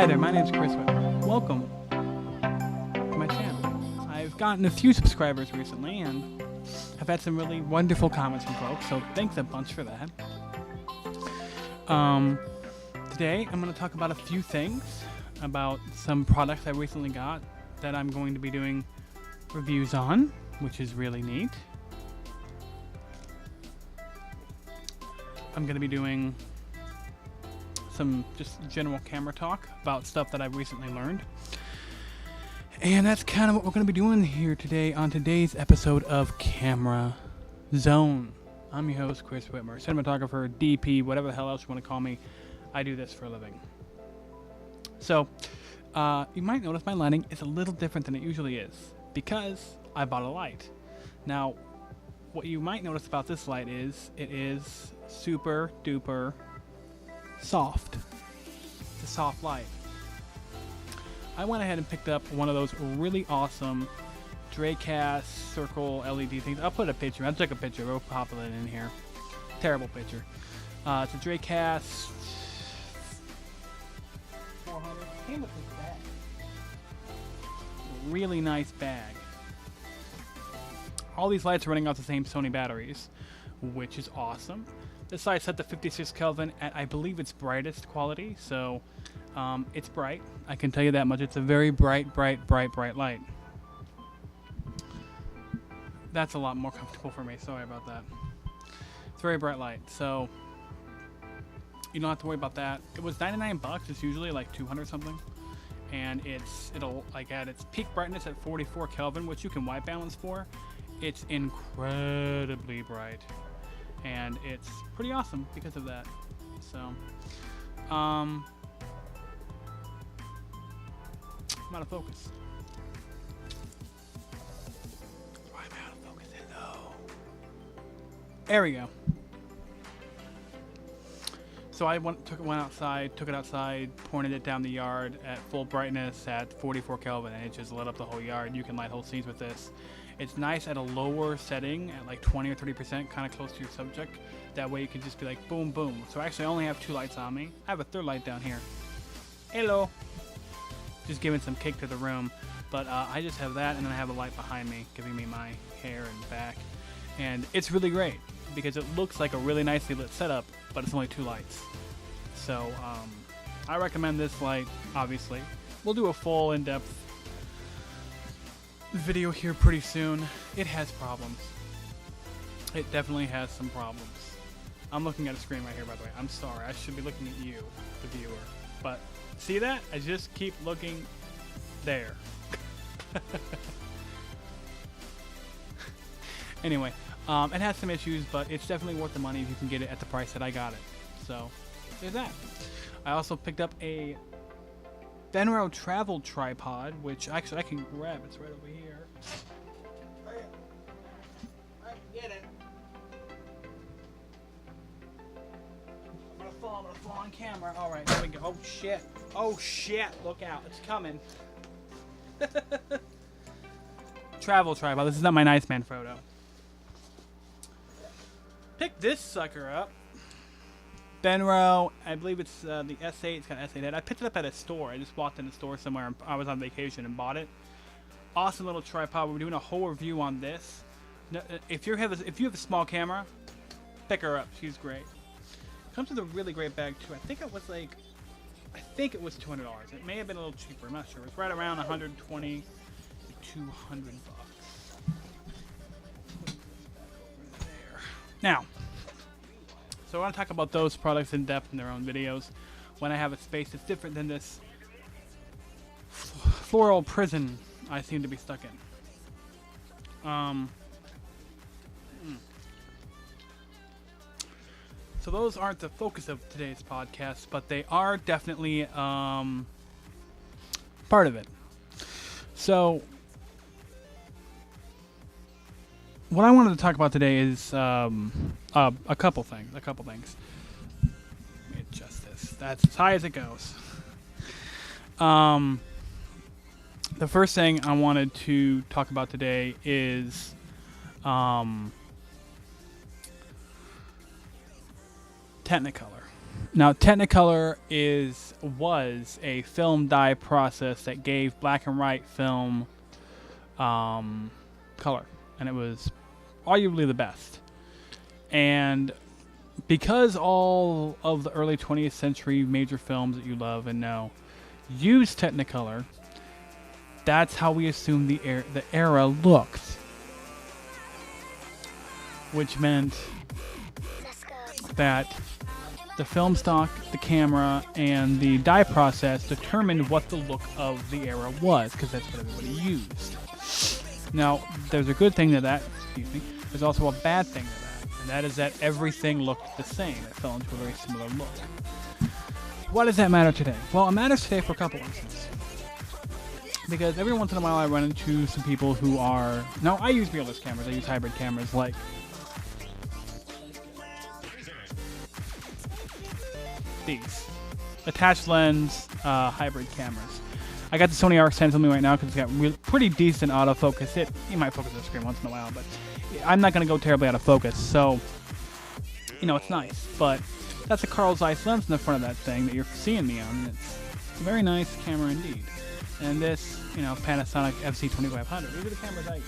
there, my name is Chris Whitmer. Welcome to my channel. I've gotten a few subscribers recently and I've had some really wonderful comments from folks, so thanks a bunch for that. Today I'm going to talk about a few things about some products I recently got that I'm going to be doing reviews on, which is really neat. I'm going to be doing some just general camera talk about stuff that I've recently learned. And that's kind of what we're going to be doing here today on today's episode of Camera Zone. I'm your host, Chris Whitmer, cinematographer, DP, whatever the hell else you want to call me. I do this for a living. So, you might notice my lighting is a little different than it usually is because I bought a light. Now, what you might notice about this light is it is super duper soft. It's a soft light. I went ahead and picked up one of those really awesome Dracast circle LED things. I'll put a picture. I took a picture. We'll pop it in here. Terrible picture. It's a Dracast 400. Came with this bag. Really nice bag. All these lights are running off the same Sony batteries, which is awesome. This light's set to 56 Kelvin at, I believe, its brightest quality, so it's bright. I can tell you that much. It's a very bright light. That's a lot more comfortable for me. Sorry about that. It's a very bright light, so you don't have to worry about that. It was 99 bucks. It's usually like 200 something, and it'll like at its peak brightness at 44 Kelvin, which you can white balance for. It's incredibly bright. And it's pretty awesome because of that. So, I'm out of focus. I'm out of focus. Hello. There we go. So I went outside, took it outside, pointed it down the yard at full brightness at 44 Kelvin, and it just lit up the whole yard. You can light whole scenes with this. It's nice at a lower setting, at like 20 or 30%, kind of close to your subject. That way you can just be like, boom, boom. So actually I only have two lights on me. I have a third light down here. Hello. Just giving some kick to the room. But I just have that, and then I have a light behind me, giving me my hair and back. And it's really great, because it looks like a really nicely lit setup, but it's only two lights. So I recommend this light, obviously. We'll do a full in-depth video here pretty soon. It has problems. It definitely has some problems. I'm looking at a screen right here, by the way. I'm sorry. I should be looking at you, the viewer. But see that? I just keep looking there. Anyway, it has some issues, but it's definitely worth the money if you can get it at the price that I got it. So there's that. I also picked up a Benro travel tripod, which actually I can grab. It's right over here. I can get it. I'm gonna fall on camera. All right, there we go. Oh shit! Oh shit! Look out! It's coming. Travel tripod. This is not my nice man photo. Pick this sucker up. Benro, I believe it's the S8. It's got S8 head. I picked it up at a store. I just walked in the store somewhere, and I was on vacation and bought it. Awesome little tripod. We're doing a whole review on this. If you have a small camera, pick her up. She's great. Comes with a really great bag too. I think it was $200. It may have been a little cheaper. I'm not sure. It's right around 120 to 200 bucks. There. Now. So I want to talk about those products in depth in their own videos when I have a space that's different than this floral prison I seem to be stuck in. So those aren't the focus of today's podcast, but they are definitely part of it. So what I wanted to talk about today is a couple things. Let me adjust this. That's as high as it goes. The first thing I wanted to talk about today is Technicolor. Now, Technicolor was a film dye process that gave black and white film color, and it was arguably the best. And because all of the early 20th century major films that you love and know use Technicolor, that's how we assume the era looked, which meant that the film stock, the camera, and the dye process determined what the look of the era was, because that's what everybody used. Now, there's a good thing to that, there's also a bad thing to that, and that is that everything looked the same. It fell into a very similar look. Why does that matter today? Well, it matters today for a couple reasons. Because every once in a while I run into some people who are... Now, I use mirrorless cameras, I use hybrid cameras like these. Attached lens, hybrid cameras. I got the Sony RX10 on me right now because it's got pretty decent autofocus. You might focus the screen once in a while, but I'm not going to go terribly out of focus. So, it's nice. But that's a Carl Zeiss lens in the front of that thing that you're seeing me on. It's a very nice camera indeed. And this, Panasonic FC2500. These are the cameras I use.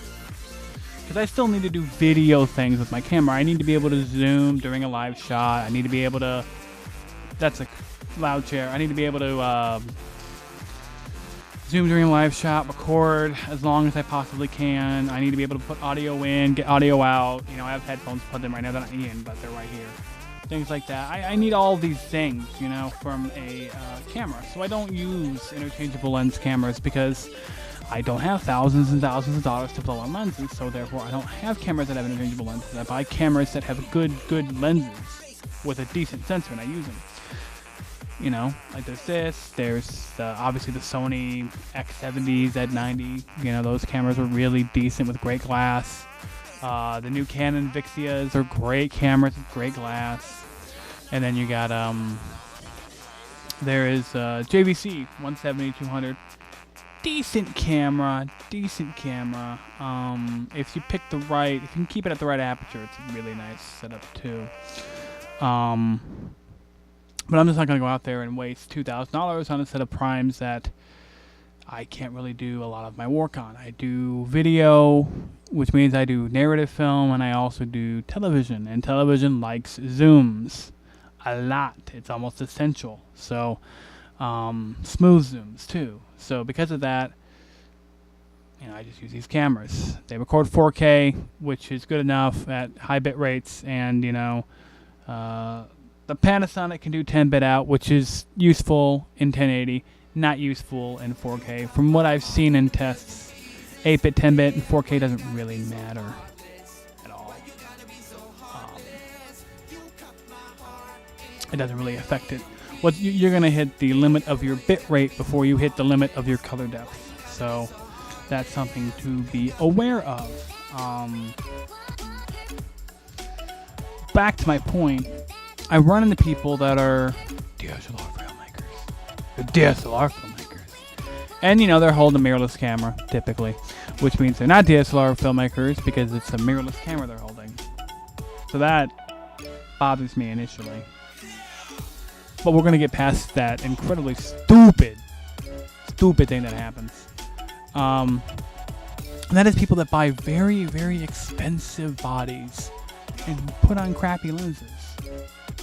Because I still need to do video things with my camera. I need to be able to zoom during a live shot. I need to be able to... That's a loud chair. I need to be able to zoom during a live shot, record as long as I possibly can. I need to be able to put audio in, get audio out. I have headphones plugged in right now. They're not in, but they're right here. Things like that. I need all these things, from a camera. So I don't use interchangeable lens cameras because I don't have thousands and thousands of dollars to blow on lenses. So therefore, I don't have cameras that have interchangeable lenses. I buy cameras that have good lenses with a decent sensor, and I use them. Like there's obviously the Sony X70, Z90. Those cameras are really decent with great glass. The new Canon Vixias are great cameras with great glass. And then you got, there is JVC 170-200. Decent camera. If you pick if you can keep it at the right aperture, it's a really nice setup too. But I'm just not going to go out there and waste $2,000 on a set of primes that I can't really do a lot of my work on. I do video, which means I do narrative film, and I also do television. And television likes zooms a lot. It's almost essential. So, smooth zooms too. So because of that, I just use these cameras. They record 4K, which is good enough at high bit rates, and the Panasonic can do 10-bit out, which is useful in 1080, not useful in 4K. From what I've seen in tests, 8-bit, 10-bit, and 4K doesn't really matter at all. It doesn't really affect it. You're going to hit the limit of your bit rate before you hit the limit of your color depth. So that's something to be aware of. Back to my point. I run into people that are DSLR filmmakers. They're DSLR filmmakers. And, they're holding a mirrorless camera, typically. Which means they're not DSLR filmmakers because it's a mirrorless camera they're holding. So that bothers me initially. But we're going to get past that incredibly stupid thing that happens. And that is people that buy very, very expensive bodies and put on crappy lenses.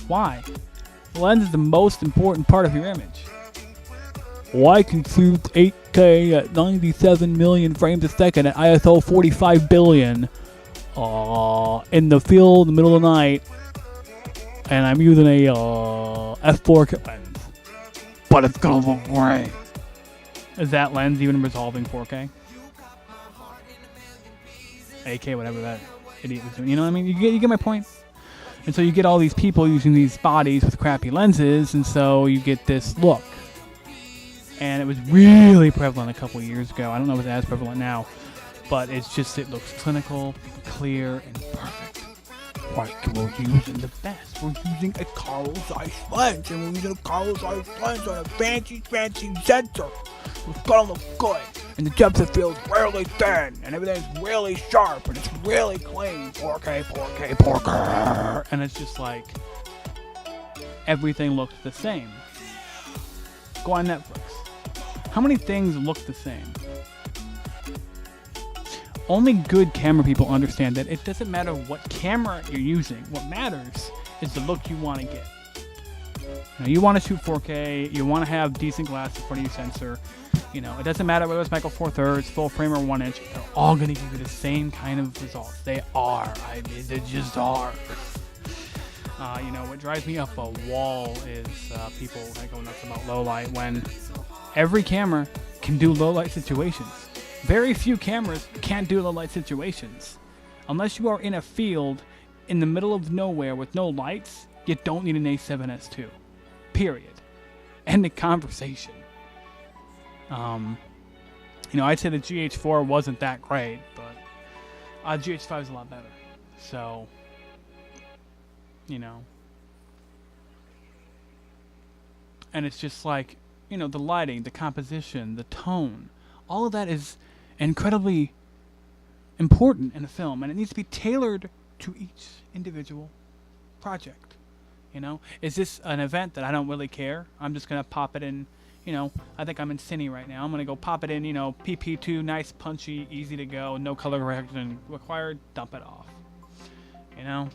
Why? The lens is the most important part of your image. Well, I can shoot 8K at 97 million frames a second at ISO 45 billion in the field in the middle of the night, and I'm using a f4 lens. But it's gonna look great. Is that lens even resolving 4K? 8K, whatever that idiot was doing. You know what I mean? You get my point? And so you get all these people using these bodies with crappy lenses, and so you get this look. And it was really prevalent a couple years ago. I don't know if it's as prevalent now, but it looks clinical, clear, and perfect. Like, we're using the best. We're using a Carl Zeiss lens, and we're using a Carl Zeiss lens on a fancy sensor. It's gonna look good. And the depth of field is really thin, and everything's really sharp, and it's really clean. 4K. And it's just like... everything looks the same. Go on Netflix. How many things look the same? Only good camera people understand that it doesn't matter what camera you're using. What matters is the look you want to get. Now, you want to shoot 4K, you want to have decent glass in front of your sensor. You know, it doesn't matter whether it's Micro Four Thirds, full frame, or 1 inch. They're all going to give you the same kind of results. They are. I mean, they just are. You know, what drives me up a wall is people that go nuts about low light when every camera can do low light situations. Very few cameras can't do low light situations. Unless you are in a field in the middle of nowhere with no lights, you don't need an A7S II. Period. End of conversation. You know, I'd say the GH4 wasn't that great, but GH5 is a lot better. So, you know. And it's just like, you know, the lighting, the composition, the tone, all of that is incredibly important in a film, and it needs to be tailored to each individual project. You know, is this an event that I don't really care? I'm just gonna pop it in. You know, I think I'm in Cine right now. I'm gonna go pop it in. You know, PP2, nice, punchy, easy to go, no color correction required. Dump it off. You know,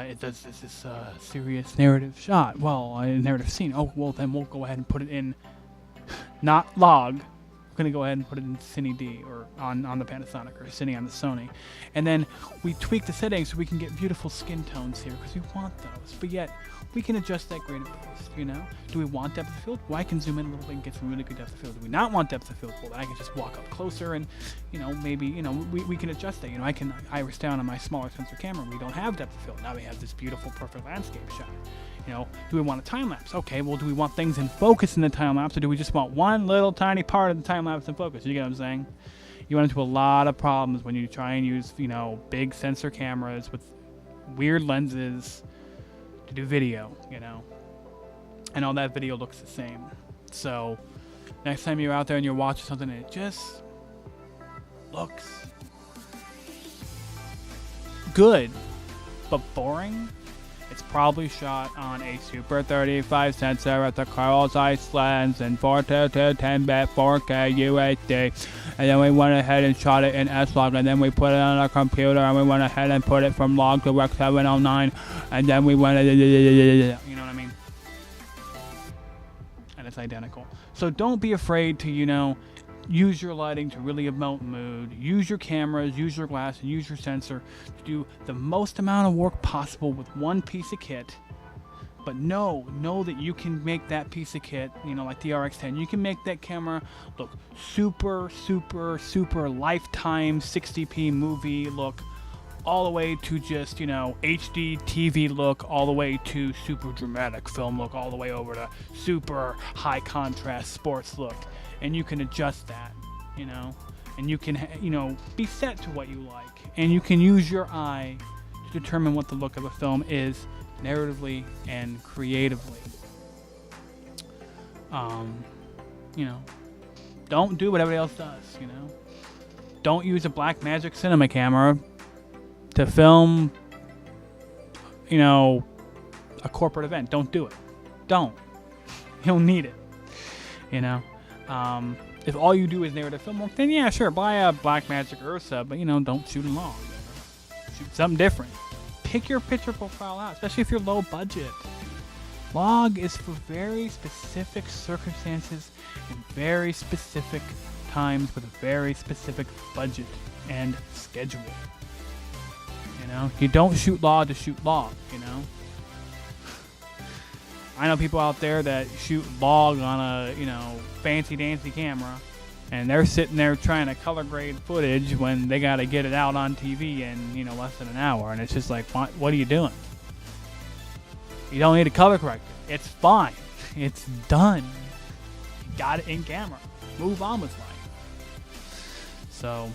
is this a serious narrative shot? Well, a narrative scene. Oh, well, then we'll go ahead and put it in, not log. We're going to go ahead and put it in Cine D or on the Panasonic or Cine on the Sony. And then we tweak the settings so we can get beautiful skin tones here because we want those. But yet, we can adjust that grade of post, you know? Do we want depth of field? Well, I can zoom in a little bit and get some really good depth of field. Do we not want depth of field? Well, then I can just walk up closer and, you know, maybe, you know, we can adjust that. You know, I can iris down on my smaller sensor camera. We don't have depth of field. Now we have this beautiful, perfect landscape shot. You know, do we want a time lapse? Okay, well, do we want things in focus in the time lapse, or do we just want one little tiny part of the time lapse in focus? You get what I'm saying? You run into a lot of problems when you try and use, you know, big sensor cameras with weird lenses to do video, you know, and all that video looks the same. So next time you're out there and you're watching something and it just looks good but boring, it's probably shot on a Super 35 sensor at the Carl Zeiss lens and 422 10-bit 4K UHD, and then we went ahead and shot it in S-Log, and then we put it on our computer and we went ahead and put it from log to Rec 709, and then we went, you know what I mean? And it's identical. So don't be afraid to, you know, use your lighting to really emote mood. Use your cameras, use your glass, and use your sensor to do the most amount of work possible with one piece of kit. But know that you can make that piece of kit, you know, like the RX10. You can make that camera look super, super, super lifetime 60p movie look, all the way to just, you know, HD TV look, all the way to super dramatic film look, all the way over to super high contrast sports look. And you can adjust that, you know, and you can, you know, be set to what you like. And you can use your eye to determine what the look of a film is narratively and creatively. You know, don't do what everybody else does, you know. Don't use a Blackmagic cinema camera to film, you know, a corporate event. Don't do it. Don't. You don't need it, you know. If all you do is narrative film work, then yeah, sure, buy a Blackmagic Ursa, but, you know, don't shoot in log. Shoot something different. Pick your picture profile out, especially if you're low budget. Log is for very specific circumstances and very specific times with a very specific budget and schedule. You know, you don't shoot log to shoot log, you know. I know people out there that shoot log on a, you know, fancy dancy camera, and they're sitting there trying to color grade footage when they got to get it out on TV in, you know, less than an hour, and it's just like, what are you doing? You don't need a color corrector. It's fine. It's done. You got it in camera. Move on with life. So,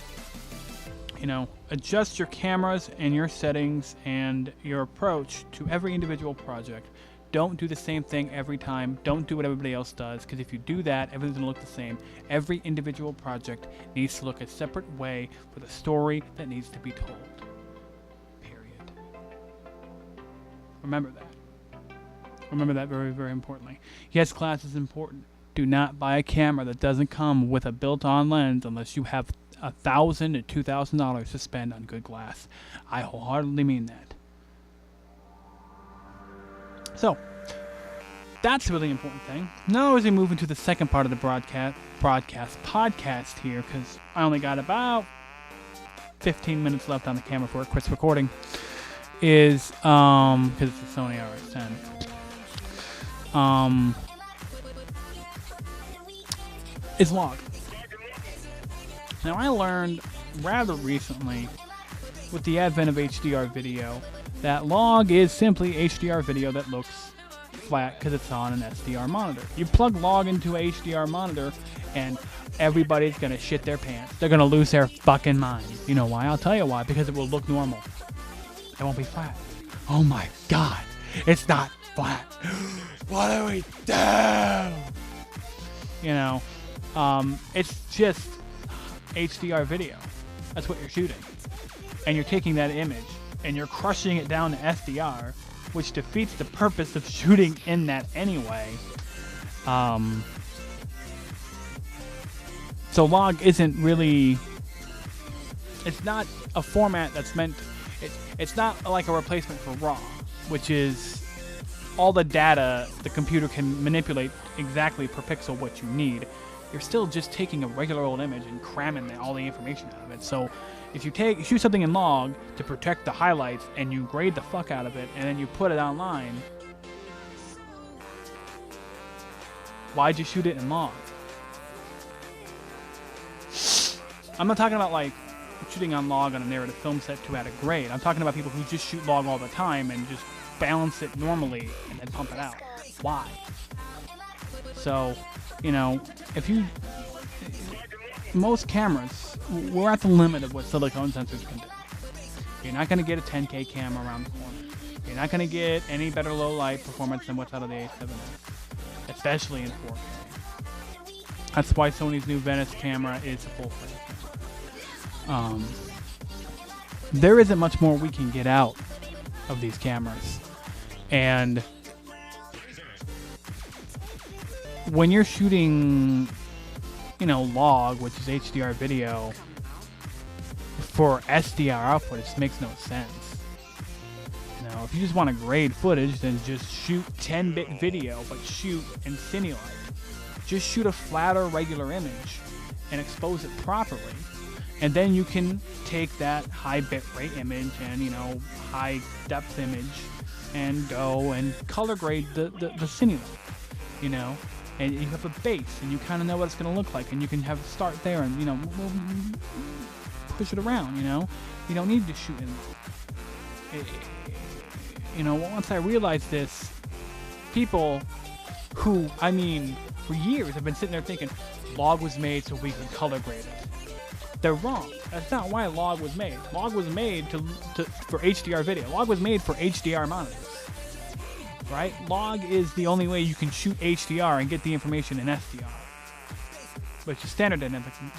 you know, adjust your cameras and your settings and your approach to every individual project. Don't do the same thing every time. Don't do what everybody else does, because if you do that, everything's going to look the same. Every individual project needs to look a separate way for the story that needs to be told. Period. Remember that. Remember that very, very importantly. Yes, glass is important. Do not buy a camera that doesn't come with a built-on lens unless you have $1,000 to $2,000 to spend on good glass. I wholeheartedly mean that. So, that's a really important thing. Now as we move into the second part of the podcast here, because I only got about 15 minutes left on the camera before it quits recording, is, because it's a Sony RS10. Is log. Now I learned rather recently with the advent of HDR video that log is simply HDR video that looks flat because it's on an SDR monitor. You plug log into a HDR monitor and everybody's gonna shit their pants. They're gonna lose their fucking mind. You know why? I'll tell you why. Because it will look normal. It won't be flat. Oh my god. It's not flat. What do we do? You know, it's just HDR video. That's what you're shooting. And you're taking that image and you're crushing it down to SDR, which defeats the purpose of shooting in that anyway. So log isn't really, it's not a format that's meant, it's not like a replacement for RAW, which is all the data the computer can manipulate exactly per pixel what you need. You're still just taking a regular old image and cramming all the information out of it. So if you shoot something in log to protect the highlights and you grade the fuck out of it and then you put it online, why'd you shoot it in log? I'm not talking about like shooting on log on a narrative film set to add a grade. I'm talking about people who just shoot log all the time and just balance it normally and then pump it out. Why? So, you know, if you, most cameras, we're at the limit of what silicone sensors can do. You're not going to get a 10K camera around the corner. You're not going to get any better low light performance than what's out of the A7S, especially in 4K. That's why Sony's new Venice camera is a full frame camera. There isn't much more we can get out of these cameras. And when you're shooting, you know, log, which is HDR video, for SDR output, it just makes no sense. You know, if you just want to grade footage, then just shoot 10-bit video, but shoot in Cinelight. Just shoot a flatter, regular image and expose it properly. And then you can take that high bitrate image and, you know, high depth image and go and color grade the Cinelight, you know. And you have a base, and you kind of know what it's going to look like, and you can have it start there and, you know, push it around, you know. You don't need to shoot in. You know, once I realized this, people who, I mean, for years have been sitting there thinking log was made so we could color grade it. They're wrong. That's not why log was made. Log was made for HDR video. Log was made for HDR monitors. Right? Log is the only way you can shoot HDR and get the information in SDR, which is standard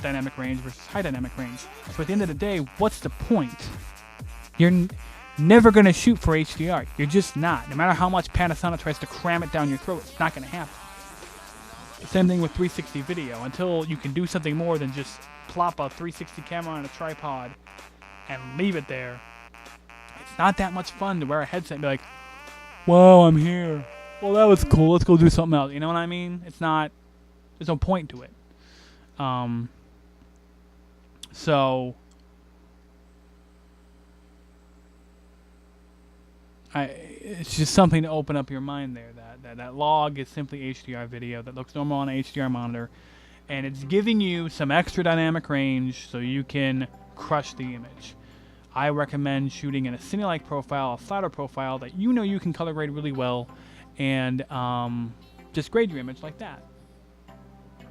dynamic range versus high dynamic range. So at the end of the day, what's the point? You're never going to shoot for HDR. You're just not. No matter how much Panasonic tries to cram it down your throat, it's not going to happen. Same thing with 360 video. Until you can do something more than just plop a 360 camera on a tripod and leave it there, it's not that much fun to wear a headset and be like, whoa, I'm here. Well, that was cool. Let's go do something else. You know what I mean? It's not, there's no point to it. So, it's just something to open up your mind there. That log is simply HDR video that looks normal on an HDR monitor. And it's giving you some extra dynamic range so you can crush the image. I recommend shooting in a Cinelight profile, a flatter profile that you know you can color grade really well, and just grade your image like that.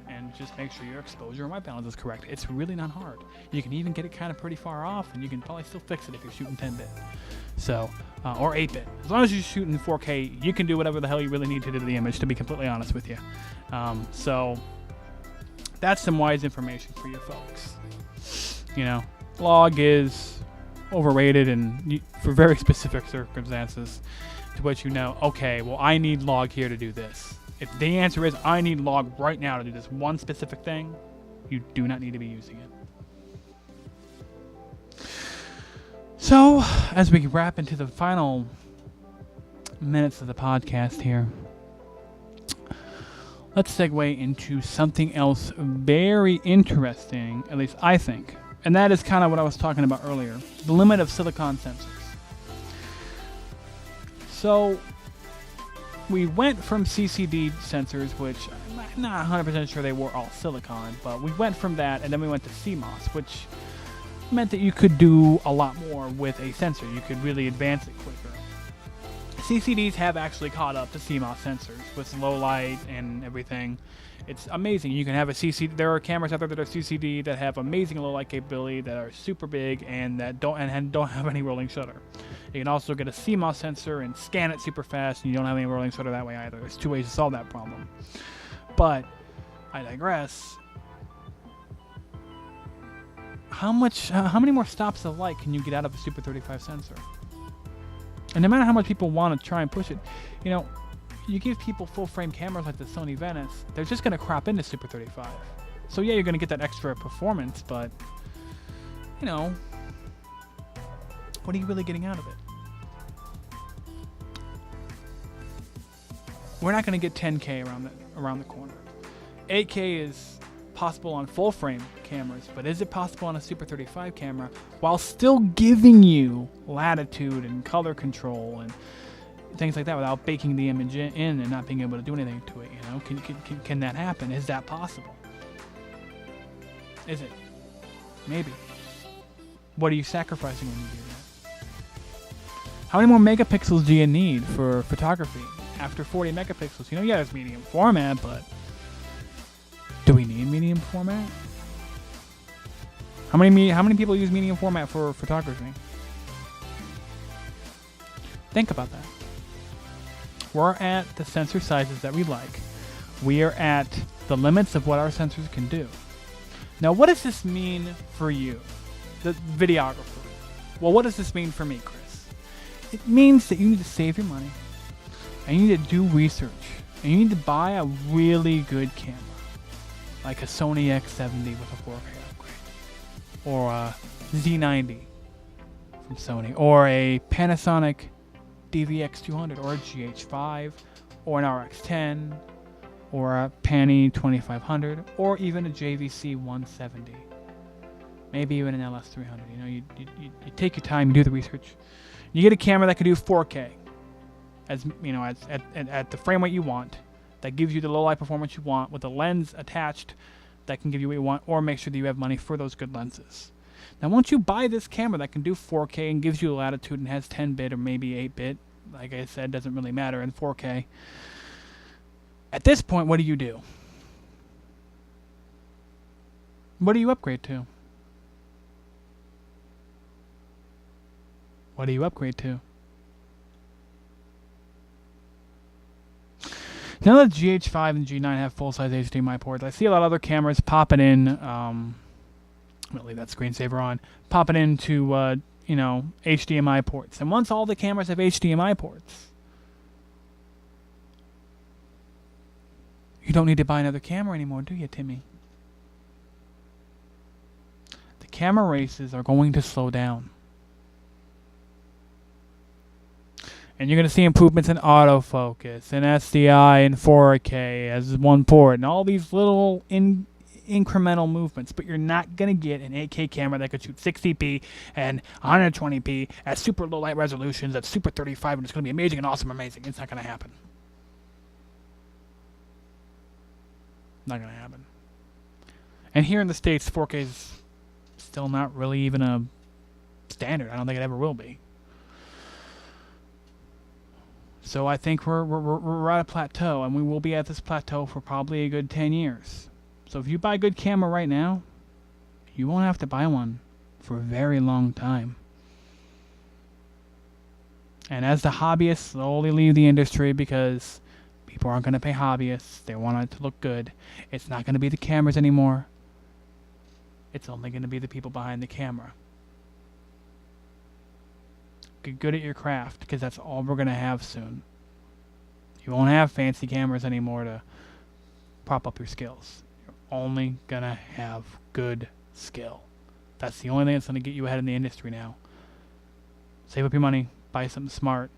And just make sure your exposure and white balance is correct. It's really not hard. You can even get it kind of pretty far off, and you can probably still fix it if you're shooting 10-bit. So, or 8-bit. As long as you're shooting 4K, you can do whatever the hell you really need to do to the image, to be completely honest with you. So, that's some wise information for you folks. You know, log is overrated and for very specific circumstances. to which you know, okay, well, I need log here to do this. If the answer is I need log right now to do this one specific thing, you do not need to be using it. So, as we wrap into the final minutes of the podcast here, let's segue into something else very interesting, at least I think. And that is kind of what I was talking about earlier. The limit of silicon sensors. So, we went from CCD sensors, which I'm not 100% sure they were all silicon, but we went from that, and then we went to CMOS, which meant that you could do a lot more with a sensor. You could really advance it quicker. CCDs have actually caught up to CMOS sensors with low light and everything. It's amazing. You can have a CCD. There are cameras out there that are CCD that have amazing low light capability, that are super big, and that don't have any rolling shutter. You can also get a CMOS sensor and scan it super fast, and you don't have any rolling shutter that way either. There's two ways to solve that problem. But I digress. How many more stops of light can you get out of a Super 35 sensor? And no matter how much people want to try and push it, you know, you give people full-frame cameras like the Sony Venice, they're just going to crop into Super 35. So yeah, you're going to get that extra performance, but, you know, what are you really getting out of it? We're not going to get 10K around the corner. 8K is possible on full-frame cameras, but is it possible on a Super 35 camera while still giving you latitude and color control and things like that without baking the image in and not being able to do anything to it? You know, can that happen? Is that possible? Is it? Maybe. What are you sacrificing when you do that? How many more megapixels do you need for photography? After 40 megapixels, you know, yeah, there's medium format, but do we need medium format? How many people use medium format for photography? Think about that. We're at the sensor sizes that we like. We are at the limits of what our sensors can do. Now, what does this mean for you, the videographer? Well, what does this mean for me, Chris? It means that you need to save your money, and you need to do research, and you need to buy a really good camera, like a Sony X70 with a 4K upgrade, or a Z90 from Sony, or a Panasonic DVX200, or a GH5, or an RX10, or a Pani 2500, or even a JVC 170, maybe even an LS300. You know, you take your time, you do the research. You get a camera that can do 4K, as you know, at the frame rate you want, that gives you the low light performance you want, with a lens attached that can give you what you want, or make sure that you have money for those good lenses. Now, once you buy this camera that can do 4K and gives you latitude and has 10-bit or maybe 8-bit, like I said, doesn't really matter in 4K. At this point, what do you do? What do you upgrade to? What do you upgrade to? Now that GH5 and G9 have full-size HDMI ports, I see a lot of other cameras popping in. I'm going to leave that screensaver on. Popping into, you know, HDMI ports. And once all the cameras have HDMI ports, you don't need to buy another camera anymore, do you, Timmy? The camera races are going to slow down. And you're going to see improvements in autofocus, and SDI, and 4K as one port, and all these little incremental movements. But you're not going to get an 8K camera that could shoot 60p and 120p at super low light resolutions at Super 35, and it's going to be amazing and awesome amazing. It's not going to happen. Not going to happen. And here in the States, 4K is still not really even a standard. I don't think it ever will be. So I think we're at a plateau, and we will be at this plateau for probably a good 10 years. So if you buy a good camera right now, you won't have to buy one for a very long time. And as the hobbyists slowly leave the industry because people aren't going to pay hobbyists, they want it to look good, it's not going to be the cameras anymore. It's only going to be the people behind the camera. get good at your craft, because that's all we're going to have soon. You won't have fancy cameras anymore to prop up your skills. You're only going to have good skill. That's the only thing that's going to get you ahead in the industry now. Save up your money, buy something smart,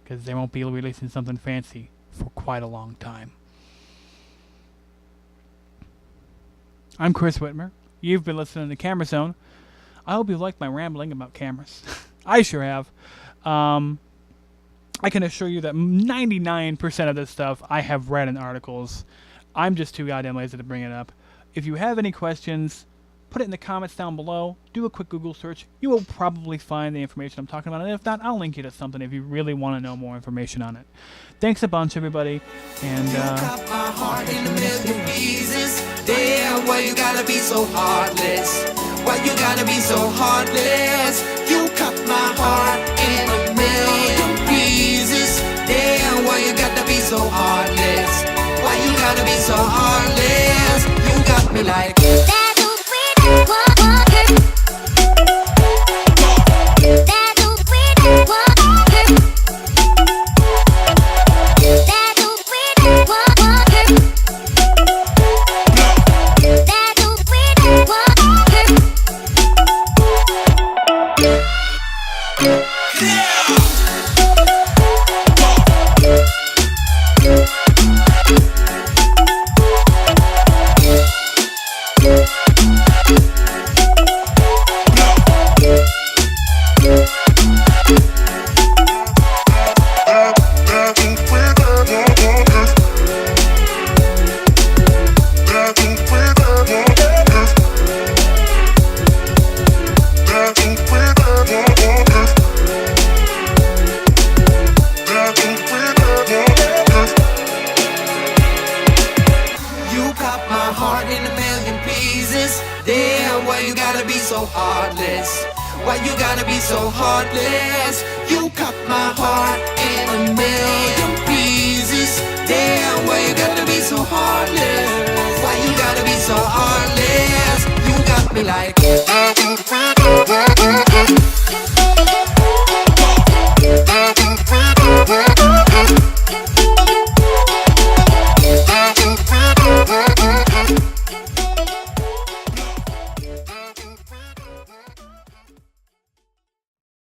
because they won't be releasing something fancy for quite a long time. I'm Chris Whitmer. You've been listening to Camera Zone. I hope you liked my rambling about cameras. I sure have. I can assure you that 99% of this stuff I have read in articles. I'm just too goddamn lazy to bring it up. If you have any questions, put it in the comments down below. Do a quick Google search. You will probably find the information I'm talking about. And if not, I'll link you to something if you really want to know more information on it. Thanks a bunch, everybody. And, you cut my heart in a million pieces. Damn, why you gotta be so heartless? Why you gotta be so heartless? You cut my heart in a million pieces. Damn, why you gotta be so heartless? Why you gotta be so heartless? You got me like so heartless. Why you gotta be so heartless? You cut my heart in a million pieces. Damn, why you gotta be so heartless? Why you gotta be so heartless? You got me like